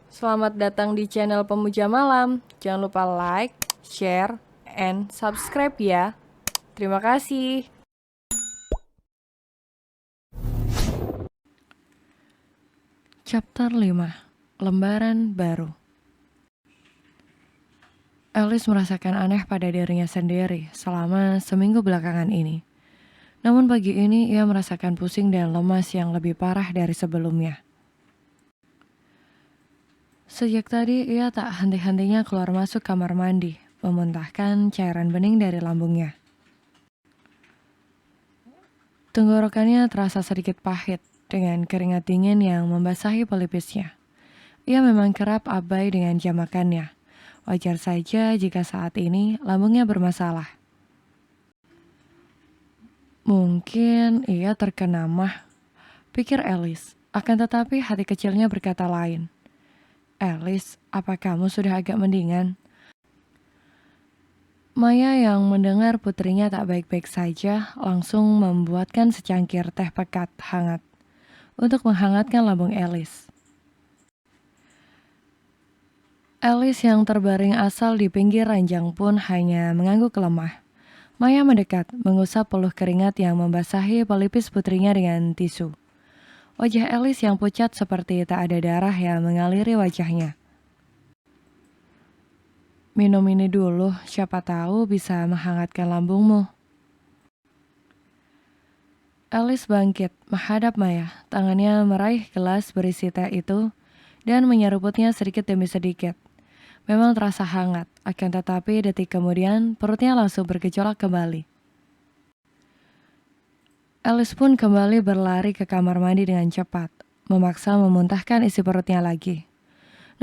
Selamat datang di channel Pemuja Malam. Jangan lupa like, share, and subscribe ya. Terima kasih. Chapter 5, Lembaran Baru. Alice merasakan aneh pada dirinya sendiri selama seminggu belakangan ini. Namun pagi ini ia merasakan pusing dan lemas yang lebih parah dari sebelumnya. Sejak tadi ia tak henti-hentinya keluar masuk kamar mandi, memuntahkan cairan bening dari lambungnya. Tenggorokannya terasa sedikit pahit dengan keringat dingin yang membasahi pelipisnya. Ia memang kerap abai dengan jam makannya. Wajar saja jika saat ini lambungnya bermasalah. Mungkin ia terkena mah, pikir Alice. Akan tetapi hati kecilnya berkata lain. Alice, apa kamu sudah agak mendingan? Maya yang mendengar putrinya tak baik-baik saja langsung membuatkan secangkir teh pekat hangat untuk menghangatkan lambung Alice. Alice yang terbaring asal di pinggir ranjang pun hanya mengangguk lemah. Maya mendekat, mengusap peluh keringat yang membasahi pelipis putrinya dengan tisu. Wajah Alice yang pucat seperti tak ada darah yang mengaliri wajahnya. Minum ini dulu, siapa tahu bisa menghangatkan lambungmu. Alice bangkit, menghadap Maya. Tangannya meraih gelas berisi teh itu dan menyeruputnya sedikit demi sedikit. Memang terasa hangat, akan tetapi detik kemudian perutnya langsung bergejolak kembali. Alice pun kembali berlari ke kamar mandi dengan cepat, memaksa memuntahkan isi perutnya lagi.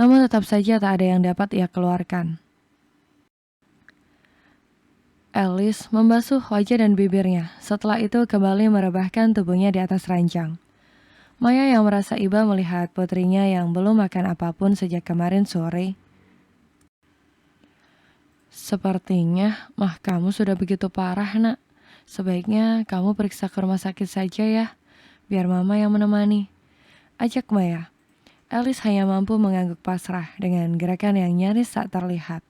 Namun tetap saja tak ada yang dapat ia keluarkan. Alice membasuh wajah dan bibirnya, setelah itu kembali merebahkan tubuhnya di atas ranjang. Maya yang merasa iba melihat putrinya yang belum makan apapun sejak kemarin sore. Sepertinya mah kamu sudah begitu parah, nak. Sebaiknya kamu periksa ke rumah sakit saja ya, biar mama yang menemani. Ajak Maya. Alice hanya mampu mengangguk pasrah dengan gerakan yang nyaris tak terlihat.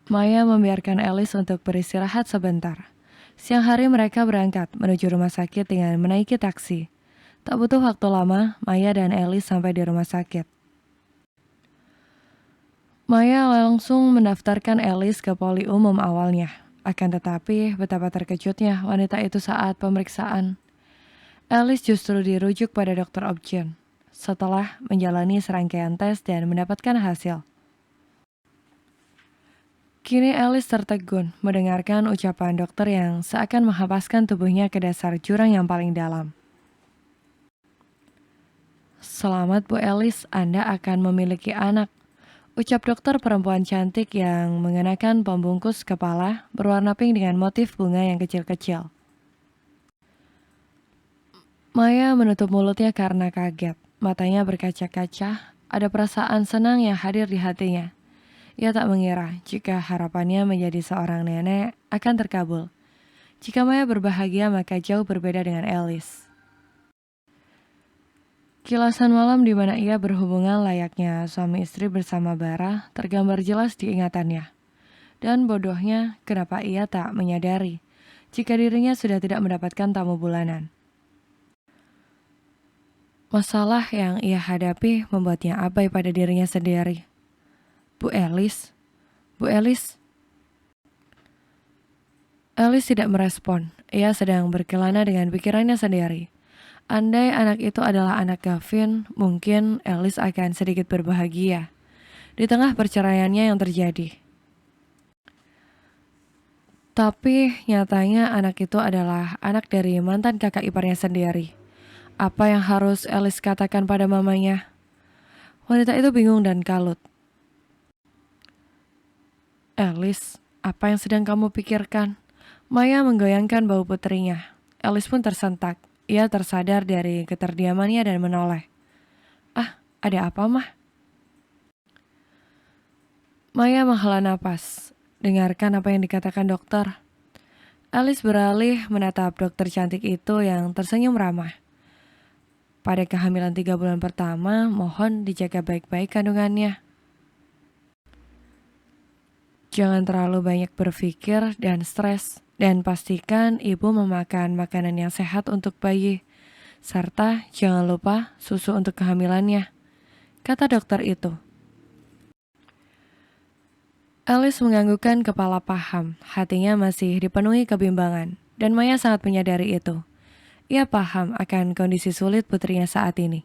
Maya membiarkan Alice untuk beristirahat sebentar. Siang hari mereka berangkat menuju rumah sakit dengan menaiki taksi. Tak butuh waktu lama, Maya dan Alice sampai di rumah sakit. Maya langsung mendaftarkan Alice ke poli umum awalnya. Akan tetapi, betapa terkejutnya wanita itu saat pemeriksaan. Alice justru dirujuk pada dokter Objen setelah menjalani serangkaian tes dan mendapatkan hasil. Kini Alice tertegun mendengarkan ucapan dokter yang seakan menghempaskan tubuhnya ke dasar jurang yang paling dalam. Selamat Bu Alice, Anda akan memiliki anak. Ucap dokter perempuan cantik yang mengenakan pembungkus kepala berwarna pink dengan motif bunga yang kecil-kecil. Maya menutup mulutnya karena kaget. Matanya berkaca-kaca, ada perasaan senang yang hadir di hatinya. Ia tak mengira jika harapannya menjadi seorang nenek akan terkabul. Jika Maya berbahagia maka jauh berbeda dengan Alice. Kilasan malam di mana ia berhubungan layaknya suami istri bersama Bara tergambar jelas di ingatannya. Dan bodohnya, kenapa ia tak menyadari jika dirinya sudah tidak mendapatkan tamu bulanan. Masalah yang ia hadapi membuatnya abai pada dirinya sendiri. Bu Alice, Bu Alice. Alice tidak merespon. Ia sedang berkelana dengan pikirannya sendiri. Andai anak itu adalah anak Gavin, mungkin Alice akan sedikit berbahagia di tengah perceraiannya yang terjadi. Tapi nyatanya anak itu adalah anak dari mantan kakak iparnya sendiri. Apa yang harus Alice katakan pada mamanya? Wanita itu bingung dan kalut. Alice, apa yang sedang kamu pikirkan? Maya menggoyangkan bau putrinya. Alice pun tersentak. Ia tersadar dari keterdiamannya dan menoleh. Ah, ada apa mah? Maya menghela napas. Dengarkan apa yang dikatakan dokter. Alice beralih menatap dokter cantik itu yang tersenyum ramah. Pada kehamilan 3 bulan pertama, mohon dijaga baik-baik kandungannya. Jangan terlalu banyak berpikir dan stres, dan pastikan ibu memakan makanan yang sehat untuk bayi, serta jangan lupa susu untuk kehamilannya, kata dokter itu. Alice menganggukkan kepala paham, hatinya masih dipenuhi kebimbangan, dan Maya sangat menyadari itu. Ia paham akan kondisi sulit putrinya saat ini.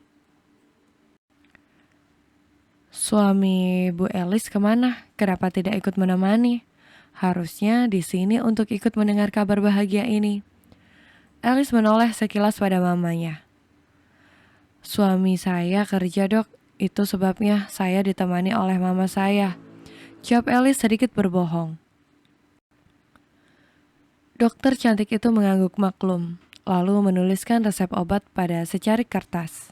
Suami Bu Alice kemana? Kenapa tidak ikut menemani? Harusnya di sini untuk ikut mendengar kabar bahagia ini. Alice menoleh sekilas pada mamanya. Suami saya kerja, Dok. Itu sebabnya saya ditemani oleh mama saya. Jawab Alice sedikit berbohong. Dokter cantik itu mengangguk maklum, lalu menuliskan resep obat pada secari kertas.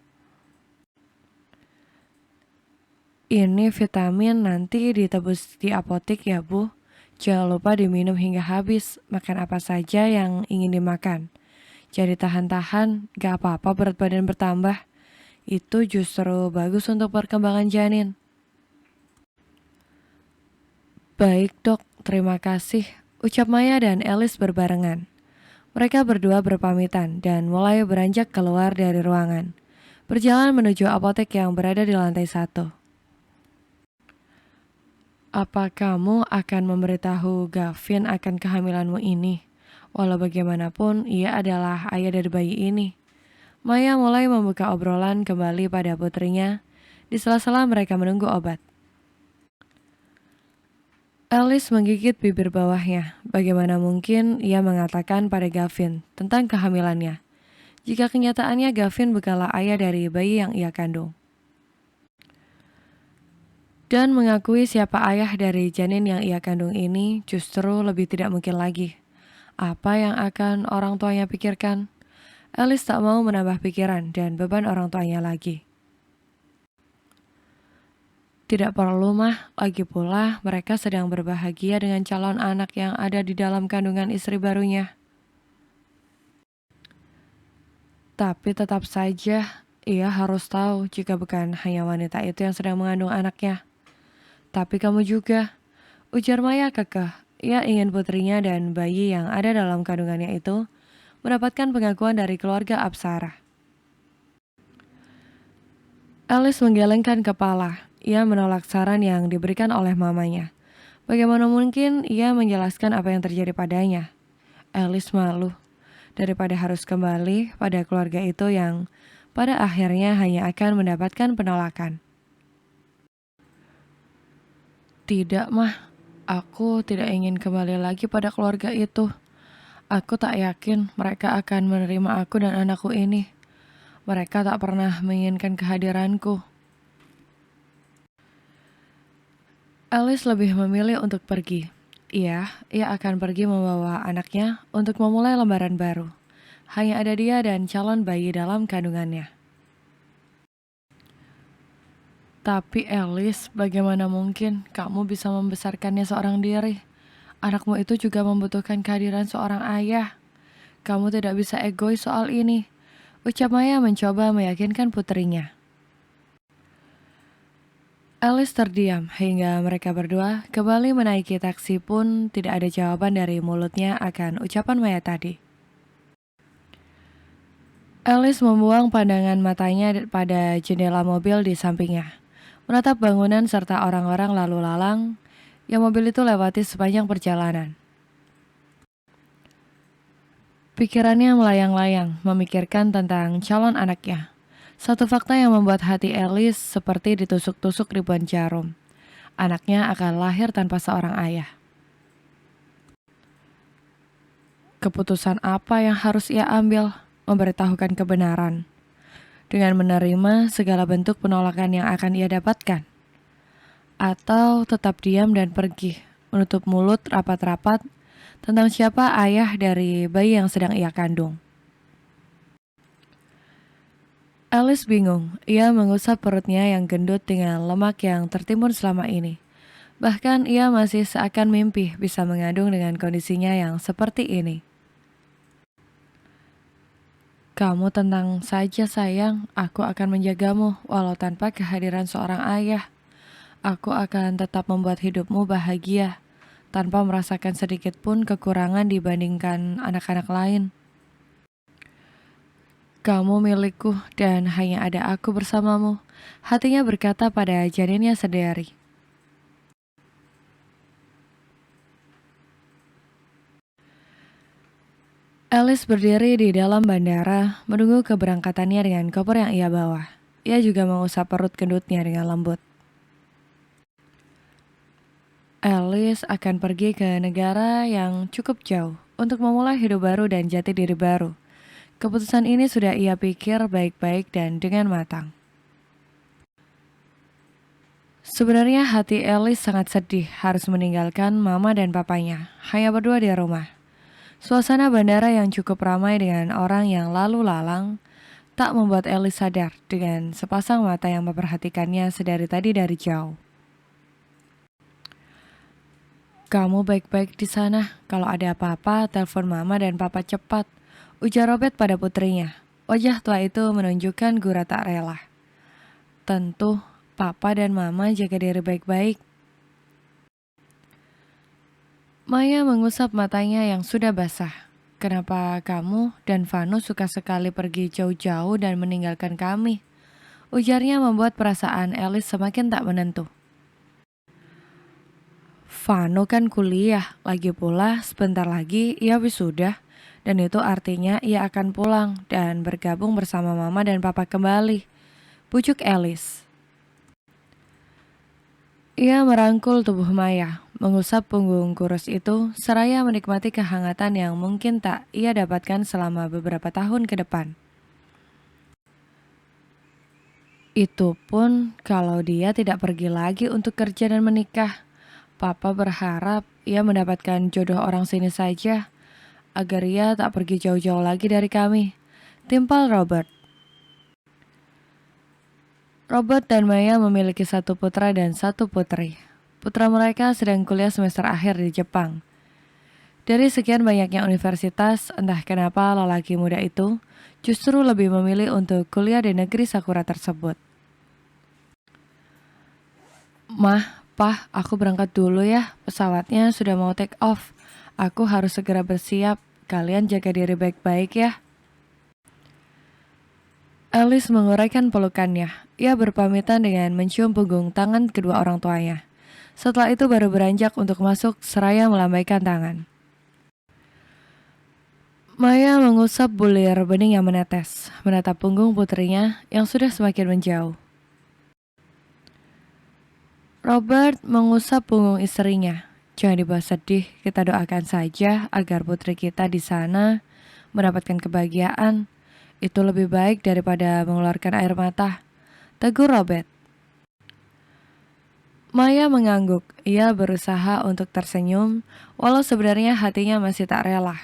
Ini vitamin nanti ditebus di apotek ya, Bu. Jangan lupa diminum hingga habis, makan apa saja yang ingin dimakan. Jadi tahan-tahan, gak apa-apa berat badan bertambah. Itu justru bagus untuk perkembangan janin. Baik, Dok, terima kasih, ucap Maya dan Alice berbarengan. Mereka berdua berpamitan dan mulai beranjak keluar dari ruangan, berjalan menuju apotek yang berada di lantai 1. Apa kamu akan memberitahu Gavin akan kehamilanmu ini? Walau bagaimanapun, ia adalah ayah dari bayi ini. Maya mulai membuka obrolan kembali pada putrinya di sela-sela mereka menunggu obat. Alice menggigit bibir bawahnya. Bagaimana mungkin ia mengatakan pada Gavin tentang kehamilannya, jika kenyataannya Gavin bukanlah ayah dari bayi yang ia kandung. Dan mengakui siapa ayah dari janin yang ia kandung ini justru lebih tidak mungkin lagi. Apa yang akan orang tuanya pikirkan? Alice tak mau menambah pikiran dan beban orang tuanya lagi. Tidak perlu, Mah. Lagi pula mereka sedang berbahagia dengan calon anak yang ada di dalam kandungan istri barunya. Tapi tetap saja, ia harus tahu jika bukan hanya wanita itu yang sedang mengandung anaknya. Tapi kamu juga, ujar Maya kekeh. Ia ingin putrinya dan bayi yang ada dalam kandungannya itu mendapatkan pengakuan dari keluarga Apsara. Alice menggelengkan kepala. Ia menolak saran yang diberikan oleh mamanya. Bagaimana mungkin ia menjelaskan apa yang terjadi padanya? Alice malu daripada harus kembali pada keluarga itu yang pada akhirnya hanya akan mendapatkan penolakan. Tidak, Mah. Aku tidak ingin kembali lagi pada keluarga itu. Aku tak yakin mereka akan menerima aku dan anakku ini. Mereka tak pernah menginginkan kehadiranku. Alice lebih memilih untuk pergi. Ia akan pergi membawa anaknya untuk memulai lembaran baru. Hanya ada dia dan calon bayi dalam kandungannya. Tapi Alice, bagaimana mungkin kamu bisa membesarkannya seorang diri? Anakmu itu juga membutuhkan kehadiran seorang ayah. Kamu tidak bisa egois soal ini, ucap Maya mencoba meyakinkan putrinya. Alice terdiam hingga mereka berdua kembali menaiki taksi pun tidak ada jawaban dari mulutnya akan ucapan Maya tadi. Alice membuang pandangan matanya pada jendela mobil di sampingnya, menatap bangunan serta orang-orang lalu lalang yang mobil itu lewati sepanjang perjalanan. Pikirannya melayang-layang memikirkan tentang calon anaknya. Satu fakta yang membuat hati Alice seperti ditusuk-tusuk ribuan jarum. Anaknya akan lahir tanpa seorang ayah. Keputusan apa yang harus ia ambil? Memberitahukan kebenaran dengan menerima segala bentuk penolakan yang akan ia dapatkan, atau tetap diam dan pergi, menutup mulut rapat-rapat tentang siapa ayah dari bayi yang sedang ia kandung. Alice bingung. Ia mengusap perutnya yang gendut dengan lemak yang tertimbun selama ini. Bahkan ia masih seakan mimpi bisa mengandung dengan kondisinya yang seperti ini. Kamu tenang saja sayang, aku akan menjagamu walau tanpa kehadiran seorang ayah. Aku akan tetap membuat hidupmu bahagia, tanpa merasakan sedikit pun kekurangan dibandingkan anak-anak lain. Kamu milikku dan hanya ada aku bersamamu. Hatinya berkata pada janinnya sendiri. Alice berdiri di dalam bandara, menunggu keberangkatannya dengan koper yang ia bawa. Ia juga mengusap perut gendutnya dengan lembut. Alice akan pergi ke negara yang cukup jauh untuk memulai hidup baru dan jati diri baru. Keputusan ini sudah ia pikir baik-baik dan dengan matang. Sebenarnya hati Alice sangat sedih harus meninggalkan mama dan papanya, hanya berdua di rumah. Suasana bandara yang cukup ramai dengan orang yang lalu lalang tak membuat Alice sadar dengan sepasang mata yang memperhatikannya sedari tadi dari jauh. Kamu baik-baik di sana, kalau ada apa-apa telepon mama dan papa cepat, ujar Robert pada putrinya. Wajah tua itu menunjukkan gurau tak rela. Tentu, papa dan mama jaga diri baik-baik. Maya mengusap matanya yang sudah basah. Kenapa kamu dan Vano suka sekali pergi jauh-jauh dan meninggalkan kami? Ujarnya membuat perasaan Alice semakin tak menentu. Vano kan kuliah, lagi pula sebentar lagi ia wisuda, dan itu artinya ia akan pulang dan bergabung bersama mama dan papa kembali. Pucuk Alice. Ia merangkul tubuh Maya, mengusap punggung kurus itu, seraya menikmati kehangatan yang mungkin tak ia dapatkan selama beberapa tahun ke depan. Itu pun kalau dia tidak pergi lagi untuk kerja dan menikah. Papa berharap ia mendapatkan jodoh orang sini saja, agar ia tak pergi jauh-jauh lagi dari kami. Timpal Robert. Robert dan Maya memiliki satu putra dan satu putri. Putra mereka sedang kuliah semester akhir di Jepang. Dari sekian banyaknya universitas, entah kenapa lelaki muda itu justru lebih memilih untuk kuliah di negeri Sakura tersebut. Mah, Pah, aku berangkat dulu ya. Pesawatnya sudah mau take off. Aku harus segera bersiap. Kalian jaga diri baik-baik ya. Alice menguraikan pelukannya. Ia berpamitan dengan mencium punggung tangan kedua orang tuanya. Setelah itu baru beranjak untuk masuk seraya melambaikan tangan. Maya mengusap bulir bening yang menetes, menatap punggung putrinya yang sudah semakin menjauh. Robert mengusap punggung istrinya. Jangan dibawa sedih, kita doakan saja agar putri kita di sana mendapatkan kebahagiaan. Itu lebih baik daripada mengeluarkan air mata. Tegur Robert. Maya mengangguk. Ia berusaha untuk tersenyum, walau sebenarnya hatinya masih tak rela.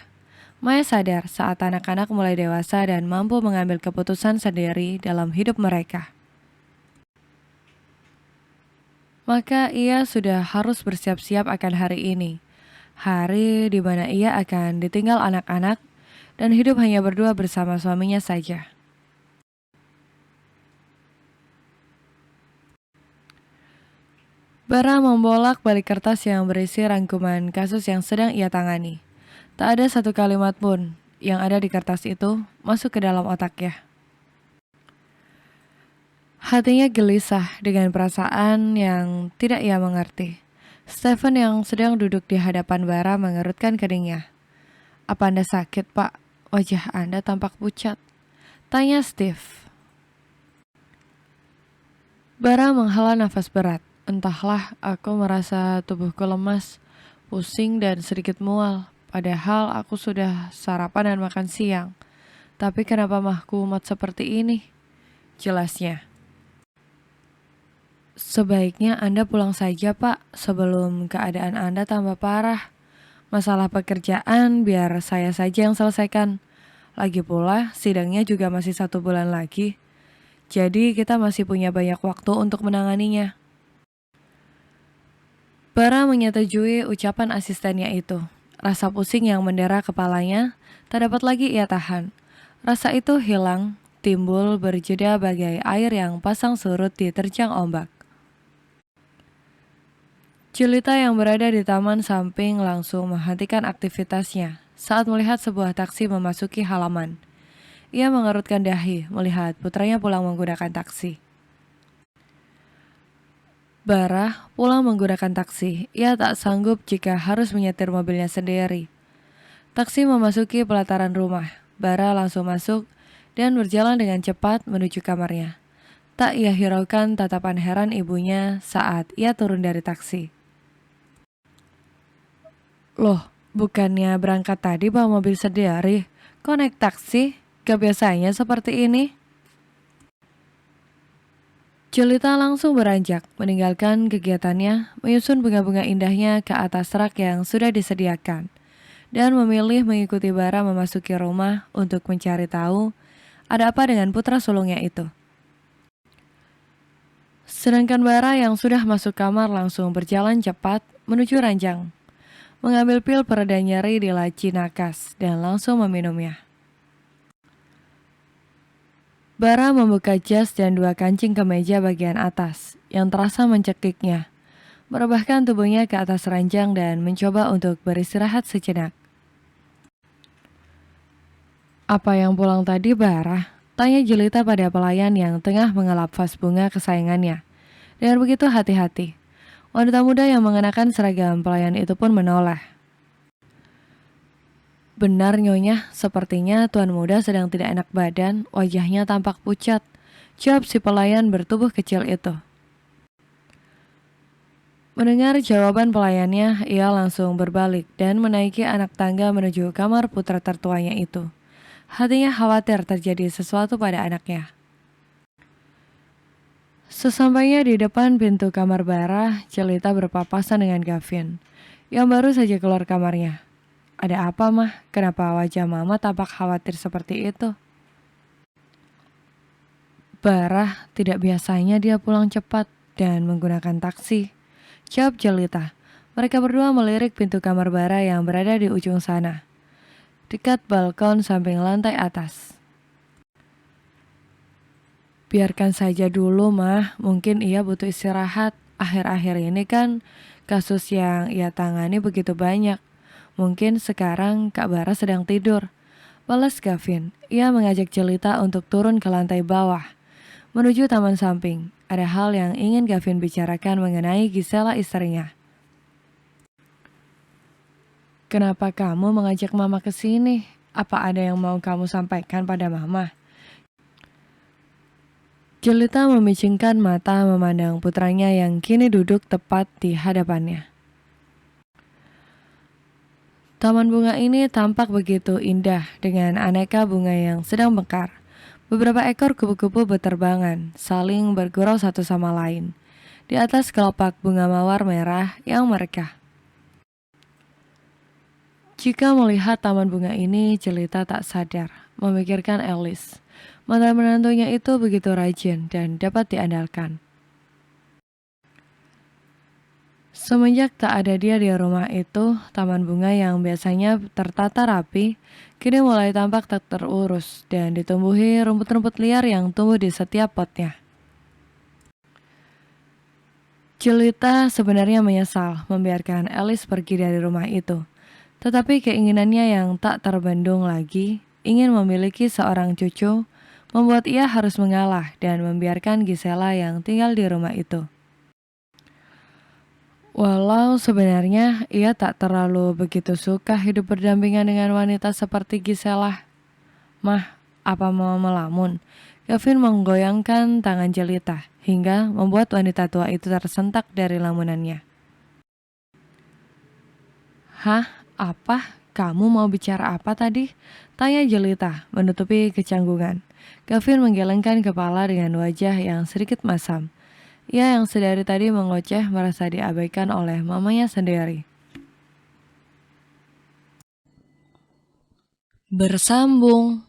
Maya sadar saat anak-anak mulai dewasa dan mampu mengambil keputusan sendiri dalam hidup mereka. Maka ia sudah harus bersiap-siap akan hari ini. Hari di mana ia akan ditinggal anak-anak dan hidup hanya berdua bersama suaminya saja. Bara membolak balik kertas yang berisi rangkuman kasus yang sedang ia tangani. Tak ada satu kalimat pun yang ada di kertas itu masuk ke dalam otaknya. Hatinya gelisah dengan perasaan yang tidak ia mengerti. Stephen yang sedang duduk di hadapan Bara mengerutkan keningnya. Apa Anda sakit, Pak? Wajah Anda tampak pucat. Tanya Steve. Bara menghela nafas berat. Entahlah, aku merasa tubuhku lemas, pusing dan sedikit mual. Padahal aku sudah sarapan dan makan siang. Tapi kenapa mahku kumat seperti ini? Jelasnya. Sebaiknya Anda pulang saja, Pak, sebelum keadaan Anda tambah parah. Masalah pekerjaan biar saya saja yang selesaikan. Lagi pula, sidangnya juga masih 1 bulan lagi. Jadi kita masih punya banyak waktu untuk menanganinya. Bara menyetujui ucapan asistennya itu. Rasa pusing yang mendera kepalanya tak dapat lagi ia tahan. Rasa itu hilang, timbul berjeda bagai air yang pasang surut diterjang ombak. Jelita yang berada di taman samping langsung menghentikan aktivitasnya saat melihat sebuah taksi memasuki halaman. Ia mengerutkan dahi melihat putranya pulang menggunakan taksi. Bara pulang menggunakan taksi, ia tak sanggup jika harus menyetir mobilnya sendiri. Taksi memasuki pelataran rumah, Bara langsung masuk dan berjalan dengan cepat menuju kamarnya. Tak ia hiraukan tatapan heran ibunya saat ia turun dari taksi. Loh, bukannya berangkat tadi bawa mobil sendiri? Kok naik taksi? Gak biasanya seperti ini? Jelita langsung beranjak, meninggalkan kegiatannya, menyusun bunga-bunga indahnya ke atas rak yang sudah disediakan, dan memilih mengikuti Bara memasuki rumah untuk mencari tahu ada apa dengan putra sulungnya itu. Sedangkan Bara yang sudah masuk kamar langsung berjalan cepat menuju ranjang, mengambil pil pereda nyeri di laci nakas dan langsung meminumnya. Bara membuka jas dan dua kancing kemeja bagian atas yang terasa mencekiknya, merebahkan tubuhnya ke atas ranjang dan mencoba untuk beristirahat sejenak. Apa yang pulang tadi, Bara? Tanya Jelita pada pelayan yang tengah mengelap vas bunga kesayangannya. Dengan begitu hati-hati, wanita muda yang mengenakan seragam pelayan itu pun menoleh. Benar Nyonya, sepertinya tuan muda sedang tidak enak badan, wajahnya tampak pucat. Jawab si pelayan bertubuh kecil itu. Mendengar jawaban pelayannya, ia langsung berbalik dan menaiki anak tangga menuju kamar putra tertuanya itu. Hatinya khawatir terjadi sesuatu pada anaknya. Sesampainya di depan pintu kamar Bara, Jelita berpapasan dengan Gavin, yang baru saja keluar kamarnya. Ada apa, Mah? Kenapa wajah Mama tampak khawatir seperti itu? Bara, tidak biasanya dia pulang cepat dan menggunakan taksi. Jawab Jelita. Mereka berdua melirik pintu kamar Bara yang berada di ujung sana, dekat balkon samping lantai atas. Biarkan saja dulu, Mah. Mungkin ia butuh istirahat. Akhir-akhir ini kan kasus yang ia tangani begitu banyak. Mungkin sekarang Kak Bara sedang tidur. Balas Gavin. Ia mengajak Jelita untuk turun ke lantai bawah, menuju taman samping. Ada hal yang ingin Gavin bicarakan mengenai Gisela istrinya. Kenapa kamu mengajak Mama ke sini? Apa ada yang mau kamu sampaikan pada Mama? Jelita memicingkan mata memandang putranya yang kini duduk tepat di hadapannya. Taman bunga ini tampak begitu indah dengan aneka bunga yang sedang mekar. Beberapa ekor kupu-kupu berterbangan, saling bergurau satu sama lain di atas kelopak bunga mawar merah yang merekah. Jika melihat taman bunga ini, Jelita tak sadar memikirkan Alice. Mantan menantunya itu begitu rajin dan dapat diandalkan. Semenjak tak ada dia di rumah itu, taman bunga yang biasanya tertata rapi, kini mulai tampak tak terurus dan ditumbuhi rumput-rumput liar yang tumbuh di setiap potnya. Jelita sebenarnya menyesal membiarkan Alice pergi dari rumah itu. Tetapi keinginannya yang tak terbendung lagi, ingin memiliki seorang cucu, membuat ia harus mengalah dan membiarkan Gisela yang tinggal di rumah itu. Walau sebenarnya ia tak terlalu begitu suka hidup berdampingan dengan wanita seperti Gisela. Mah, apa mau melamun? Gavin menggoyangkan tangan Jelita hingga membuat wanita tua itu tersentak dari lamunannya. Hah? Apa? Kamu mau bicara apa tadi? Tanya Jelita menutupi kecanggungan. Gavin menggelengkan kepala dengan wajah yang sedikit masam. Ia yang sedari tadi mengoceh merasa diabaikan oleh mamanya sendiri. Bersambung.